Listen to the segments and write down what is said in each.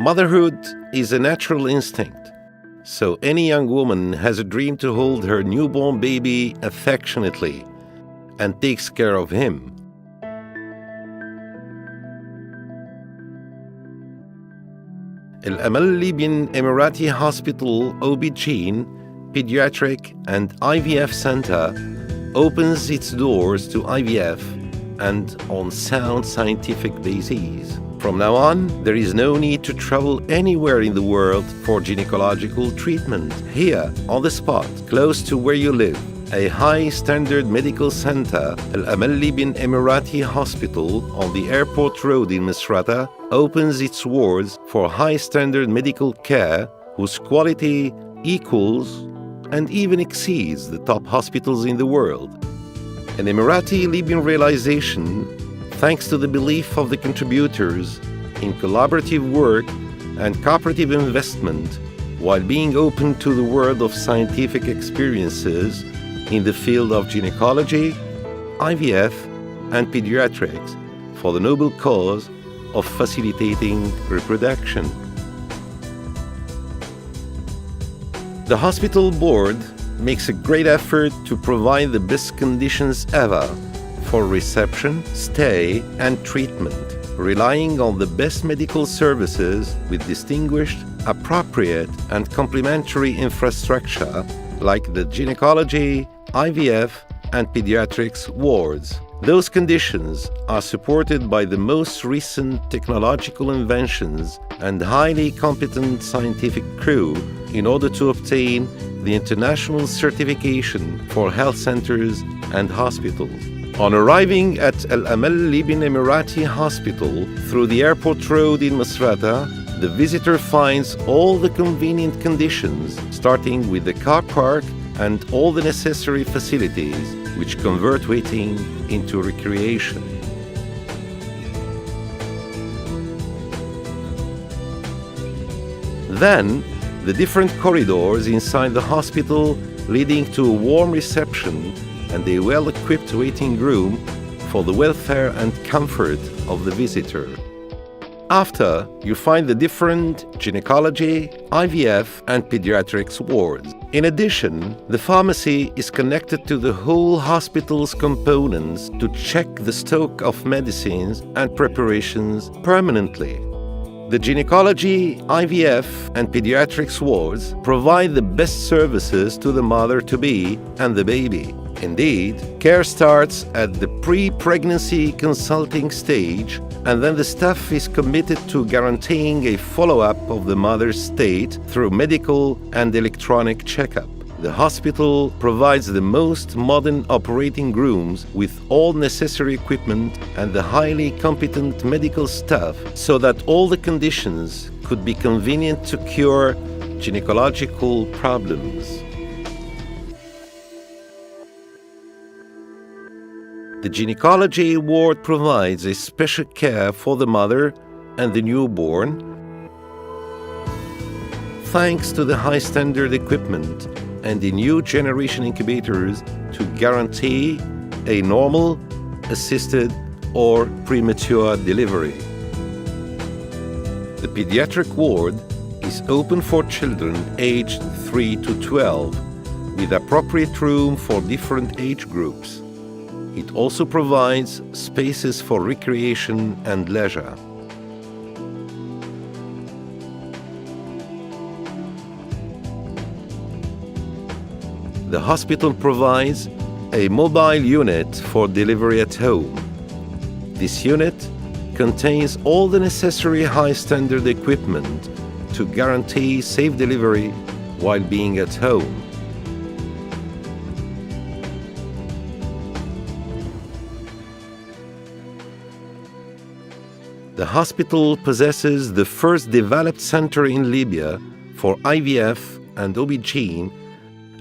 Motherhood is a natural instinct, so any young woman has a dream to hold her newborn baby affectionately and takes care of him. Alamal Libyan Emirati Hospital OB-GYN, Pediatric and IVF Center opens its doors to IVF and on sound scientific bases. From now on, there is no need to travel anywhere in the world for gynecological treatment. Here, on the spot, close to where you live, a high-standard medical center, Alamal Libyan Emirati Hospital on the airport road in Misrata, opens its doors for high-standard medical care whose quality equals and even exceeds the top hospitals in the world. An Emirati-Libyan realization thanks to the belief of the contributors in collaborative work and cooperative investment while being open to the world of scientific experiences in the field of gynecology, IVF, and pediatrics for the noble cause of facilitating reproduction. The hospital board makes a great effort to provide the best conditions ever for reception, stay, and treatment, relying on the best medical services with distinguished, appropriate, and complementary infrastructure like the gynecology, IVF, and pediatrics wards. Those conditions are supported by the most recent technological inventions and highly competent scientific crew in order to obtain the international certification for health centers and hospitals. On arriving at Alamal Libyan Emirati Hospital through the airport road in Misrata, the visitor finds all the convenient conditions, starting with the car park and all the necessary facilities which convert waiting into recreation. Then, the different corridors inside the hospital leading to a warm reception and a well-equipped waiting room for the welfare and comfort of the visitor. After, you find the different gynecology, IVF, and pediatrics wards. In addition, the pharmacy is connected to the whole hospital's components to check the stock of medicines and preparations permanently. The gynecology, IVF, and pediatrics wards provide the best services to the mother-to-be and the baby. Indeed, care starts at the pre-pregnancy consulting stage, and then the staff is committed to guaranteeing a follow-up of the mother's state through medical and electronic checkup. The hospital provides the most modern operating rooms with all necessary equipment and the highly competent medical staff so that all the conditions could be convenient to cure gynecological problems. The gynecology ward provides a special care for the mother and the newborn, thanks to the high-standard equipment and the new generation incubators to guarantee a normal, assisted, or premature delivery. The pediatric ward is open for children aged 3 to 12, with appropriate room for different age groups. It also provides spaces for recreation and leisure. The hospital provides a mobile unit for delivery at home. This unit contains all the necessary high-standard equipment to guarantee safe delivery while being at home. The hospital possesses the first developed center in Libya for IVF and OB-GYN,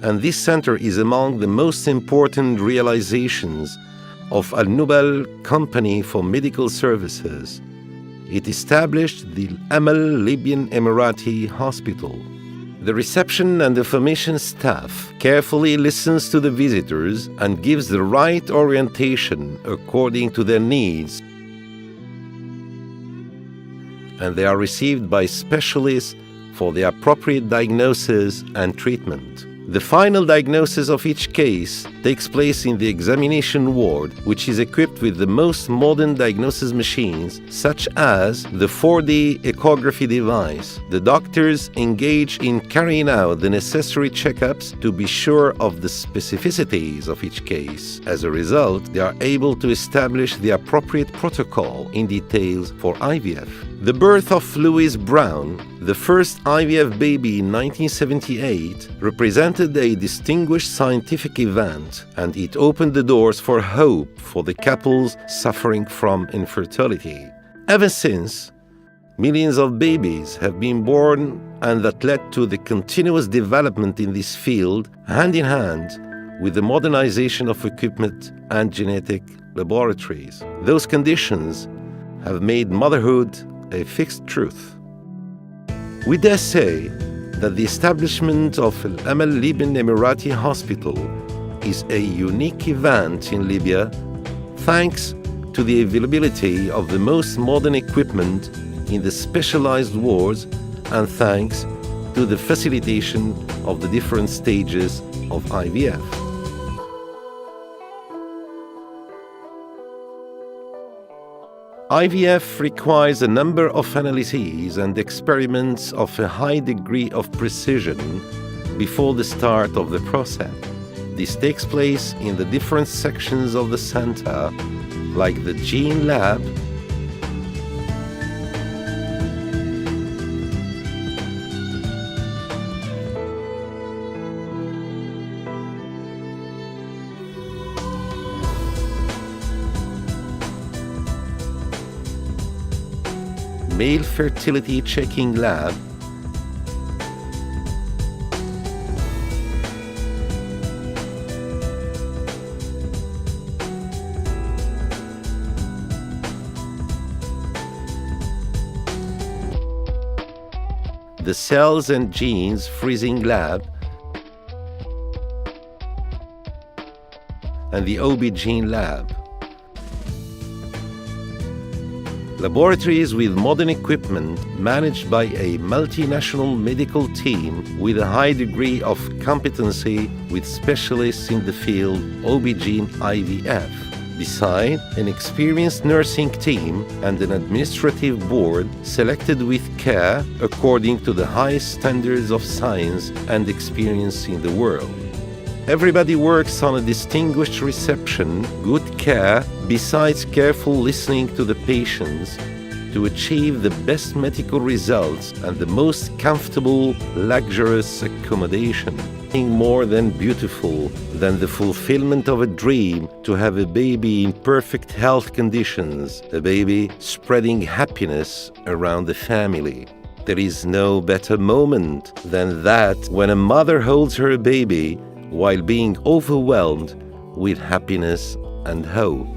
and this center is among the most important realizations of Al Nubal Company for Medical Services. It established the Alamal Libyan Emirati Hospital. The reception and information staff carefully listens to the visitors and gives the right orientation according to their needs. and they are received by specialists for the appropriate diagnosis and treatment. The final diagnosis of each case takes place in the examination ward, which is equipped with the most modern diagnosis machines, such as the 4D echography device. The doctors engage in carrying out the necessary checkups to be sure of the specificities of each case. As a result, they are able to establish the appropriate protocol in details for IVF. The birth of Louise Brown, the first IVF baby in 1978, represented a distinguished scientific event, and it opened the doors for hope for the couples suffering from infertility. Ever since, millions of babies have been born, and that led to the continuous development in this field, hand in hand with the modernization of equipment and genetic laboratories. Those conditions have made motherhood a fixed truth. We dare say that the establishment of Alamal Emirati Hospital is a unique event in Libya, thanks to the availability of the most modern equipment in the specialized wards and thanks to the facilitation of the different stages of IVF. IVF requires a number of analyses and experiments of a high degree of precision before the start of the process. This takes place in the different sections of the center, like the gene lab, male fertility checking lab, the cells and genes freezing lab, and the OB gene lab. Laboratories with modern equipment managed by a multinational medical team with a high degree of competency with specialists in the field OB/GYN IVF, beside an experienced nursing team and an administrative board selected with care according to the highest standards of science and experience in the world. Everybody works on a distinguished reception, good care, besides careful listening to the patients to achieve the best medical results and the most comfortable, luxurious accommodation. Nothing more than beautiful than the fulfillment of a dream to have a baby in perfect health conditions, a baby spreading happiness around the family. There is no better moment than that when a mother holds her baby while being overwhelmed with happiness and hope.